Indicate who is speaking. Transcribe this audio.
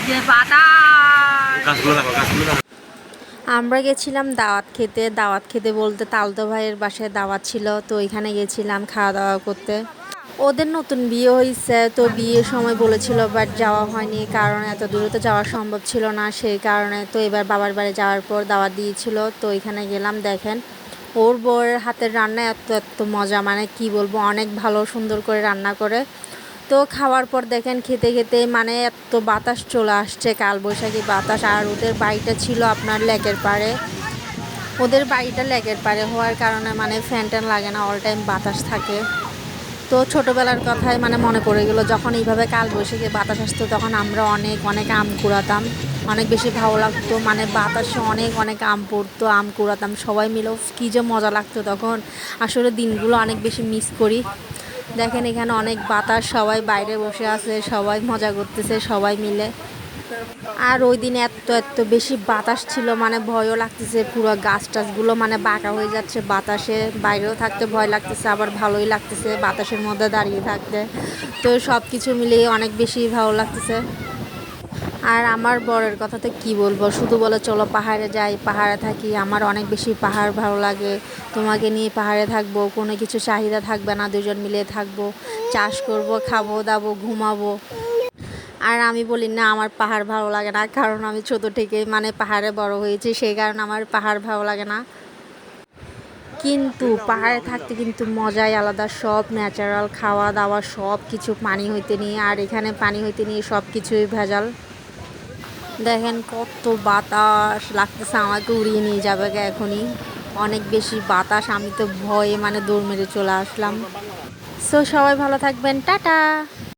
Speaker 1: যে বাতাস।
Speaker 2: গাছগুলো দেখো, গাছগুলো দেখো।
Speaker 3: আমরা গেছিলাম দাওয়াত খেতে বলতে তালতো ভাইয়ের বাসায় দাওয়াত ছিল, তো ওইখানে গেছিলাম খাওয়া দাওয়া করতে। ওদের নতুন বিয়ে হয়েছে, তো বিয়ের সময় বলেছিল, বাট যাওয়া হয়নি, কারণ এত দূরে তো যাওয়া সম্ভব ছিল না, সেই কারণে। তো এবার বাবার বাড়ি যাওয়ার পর দাওয়াত দিয়েছিল, তো ওইখানে গেলাম। দেখেন ওর বউয়ের হাতের রান্না এত এত মজা, মানে কি বলবো, অনেক ভালো সুন্দর করে রান্না করে। তো খাওয়ার পর দেখেন খেতে খেতে মানে এত বাতাস চলে আসছে, কালবৈশাখী বাতাস। আর ওদের বাড়িটা ছিল আপনার লেকের পাড়ে। ওদের বাড়িটা লেকের পাড়ে হওয়ার কারণে মানে ফ্যান ট্যান লাগে না, অল টাইম বাতাস থাকে। তো ছোটোবেলার কথাই মানে মনে পড়ে গেলো, যখন এইভাবে কালবৈশাখী বাতাস আসতো তখন আমরা অনেক অনেক আম কুড়াতাম, অনেক বেশি ভালো লাগতো। মানে বাতাসে অনেক অনেক আম পড়তো, আম কুড়াতাম সবাই মিলে, কী যে মজা লাগতো তখন। আসলে দিনগুলো অনেক বেশি মিস করি। দেখেন এখানে অনেক বাতাস, সবাই বাইরে বসে আছে, সবাই মজা করতেছে সবাই মিলে। আর ওই দিন এত এত বেশি বাতাস ছিল, মানে ভয়ও লাগতেছে, পুরো গাছ টাছগুলো মানে বাঁকা হয়ে যাচ্ছে বাতাসে। বাইরেও থাকতে ভয় লাগতেছে, আবার ভালোই লাগতেছে বাতাসের মধ্যে দাঁড়িয়ে থাকতে। তো সব কিছু মিলিয়ে অনেক বেশি ভালো লাগতেছে। আর আমার বরের কথা তো কী বলবো, শুধু বলে চলো পাহাড়ে যাই, পাহাড়ে থাকি। আমার অনেক বেশি পাহাড় ভালো লাগে, তোমাকে নিয়ে পাহাড়ে থাকবো, কোনো কিছু চাহিদা থাকবে না, দুজন মিলে থাকবো, চাষ করব, খাবো দাবো, ঘুমাবো। আর আমি বলি না আমার পাহাড় ভালো লাগে না, কারণ আমি ছোটো থেকেই মানে পাহাড়ে বড় হয়েছি, সেই কারণে আমার পাহাড় ভালো লাগে না। কিন্তু পাহাড়ে থাকতে কিন্তু মজাই আলাদা, সব ন্যাচারাল, খাওয়া দাওয়া সব কিছু পানি হইতে নিয়ে। আর এখানে পানি হইতে নিয়ে সব কিছুই ভেজাল। দেখেন কত বাতাস লাগতেছে, আমাকে উড়িয়ে নিয়ে যাবে এখনই, অনেক বেশি বাতাস। আমি তো ভয়ে মানে দৌড় মেরে চলে আসলাম। সো সবাই ভালো থাকবেন, টাটা।